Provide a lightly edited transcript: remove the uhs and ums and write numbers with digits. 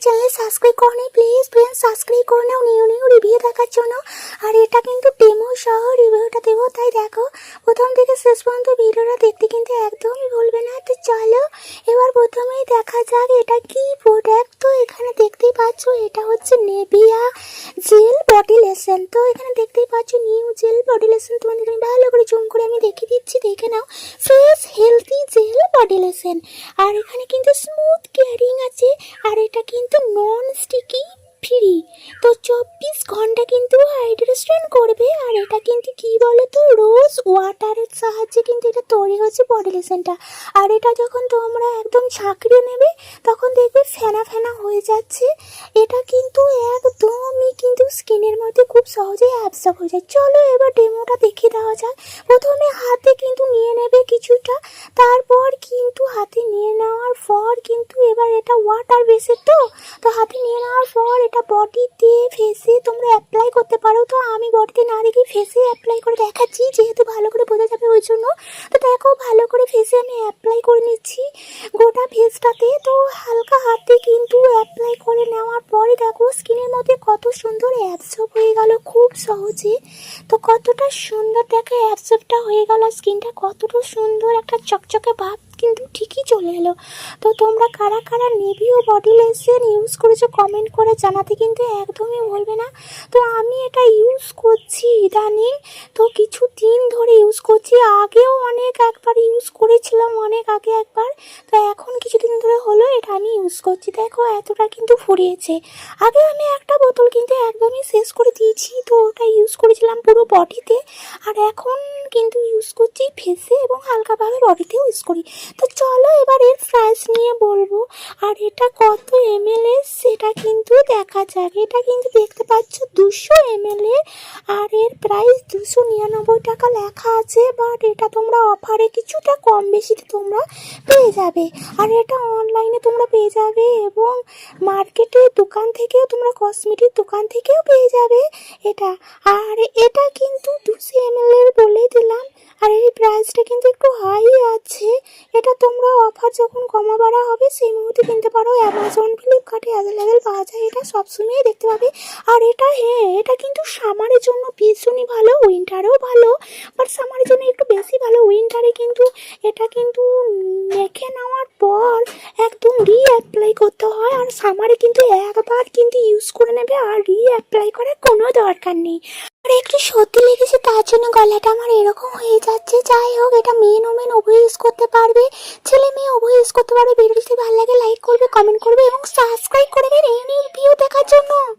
Channel subscribe করনি please friends subscribe করে নাও new new review দেখার জন্য। আর এটা কিন্তু ডেমো সহ রিভিউটা দেবো, তাই দেখো প্রথম থেকে শেষ পর্যন্ত ভিডিওটা দেখতে কিন্তু একদমই ভুলবে না। তো চলো এবার প্রথমেই দেখা যাক এটা কি প্রোডাক্ট। তো এখানে দেখতেই পাচ্ছ এটা হচ্ছে নেভিয়া জেল বডি লোশন। তো এখানে দেখতেই পাচ্ছ নিউ জেল বডি লোশন, তোমাদের আমি ভালো করে জুম করে আমি দেখিয়ে দিচ্ছি, দেখে নাও। Fresh healthy gel body lotion, আর এখানে কিন্তু স্মুথ কেয়ারিং আছে, আর এটা কিন্তু নন স্টিকি ফ্রি। তো 24 ঘন্টা কিন্তু হাইড্রেশন করবে। আর এটা কিন্তু কি বলো তো রোজ ওয়াটারের সাহায্যে কিন্তু এটা তৈরি হচ্ছে বডি লোশনটা। আর এটা যখন তোমরা একদম ঝাঁকড়ে নেবে তখন দেখবে ফেনা ফেনা হয়ে যাচ্ছে। এটা কিন্তু একদমই কিন্তু স্কিনের মধ্যে খুব সহজেই অ্যাবজর্ব হয়ে যায়। চলো এবার ডেমোটা দেখে দেওয়া যাক। প্রথমে হাতে কিন্তু নিয়ে নেবে কিছুটা, তারপর কিন্তু হাতে নিয়ে নেওয়ার পর কিন্তু এবার এটা ওয়াটার বেসের তো হাতে নিয়ে নেওয়ার পর এটা বডিতে ফেসে তোমরা অ্যাপ্লাই করতে পারো। তো আমি বডিতে না রেখে ফেসে অ্যাপ্লাই করে দেখাচ্ছি, যেহেতু ভালো করে বোঝা যাবে ওই জন্য। তো দেখো ভালো করে ফেসে আমি অ্যাপ্লাই করে নিচ্ছি গোটা ফেসটাতে। তো হালকা হাতে কিন্তু অ্যাপ্লাই করে নেওয়ার পরে দেখো স্কিনের মধ্যে কত সুন্দর অ্যাবজর্ব হয়ে গেল খুব সহজে। তো কতটা সুন্দর দেখো অ্যাবজর্বটা হয়ে গেল, স্কিনটা কতটা সুন্দর একটা চকচকে ভাব কিন্তু ঠিকই চলে এলো। তো তোমরা কারা কারা নেভিয়া বডি লোশন ইউজ করেছো কমেন্ট করে জানাতে কিন্তু একদমই ভুলবে না। তো আমি এটা ইউজ করছি ইদানিং, তো কিছু দিন ধরে ইউজ করছি। আগেও একবার ইউজ করেছিলাম অনেক আগে একবার, তো এখন কিছুদিন ধরে হলো এটা আমি ইউজ করছি। দেখো এতটা কিন্তু ফুরিয়েছে। আগে আমি একটা বোতল কিন্তু একদমই শেষ করে দিয়েছি, তো ওটা ইউজ করেছিলাম পুরো বডিতে। আর এখন কিন্তু ইউজ করছি ফেসে এবং হালকাভাবে বডিতেও ইউজ করি। তো চলো এবার এর প্রাইস নিয়ে বলবো, আর এটা কত ml এর সেটা কিন্তু দেখা যাক। এটা কিন্তু দেখতে পাচ্ছ 200 ml এর, আর এর প্রাইস 299 টাকা লেখা আছে। বাট এটা তোমরা অফারে কিছুটা কম বেশিতে তোমরা পেয়ে যাবে। আর এটা অনলাইনে তোমরা পেয়ে যাবে এবং মার্কেটের দোকান থেকেও তোমরা কসমেটিক দোকান থেকেও পেয়ে যাবে এটা। আর এটা কিন্তু 200 ml এর বলেই দিলাম, আর এই প্রাইসটা কিন্তু একটু হাই আছে। এটা তোমরা অফার যখন কমা বাড়া হবে সেই মুহূর্তে কিনতে পারো। অ্যামাজন ফ্লিপকার্টে অ্যাভেলেবেল পাওয়া যায়, এটা সবসময়ই দেখতে পাবে। আর এটা এটা কিন্তু সামারের জন্য ভীষণই ভালো, উইন্টারেও ভালো, বাট সামারের জন্য একটু বেশি ভালো। উইন্টারে কিন্তু এটা কিন্তু মেখে নেওয়ার পর একদম অ্যাপ্লাই করতে হয়, আর সামারে কিন্তু একবার কিন্তু ইউজ করে নেবে আর অ্যাপ্লাই করার কোনো দরকার নেই। আর একটু সর্দি লেগেছে তার জন্য গলাটা আমার এরকম হয়ে যাচ্ছে। যাই হোক এটা মেন উভয় ইউজ করতে পারবে, ছেলে মেয়ে উভয় ইউজ করতে পারবে। ভিডিওটি ভালো লাগে লাইক করবে, কমেন্ট করবে এবং সাবস্ক্রাইব করবে এই নিউ ভিডিও দেখার জন্য।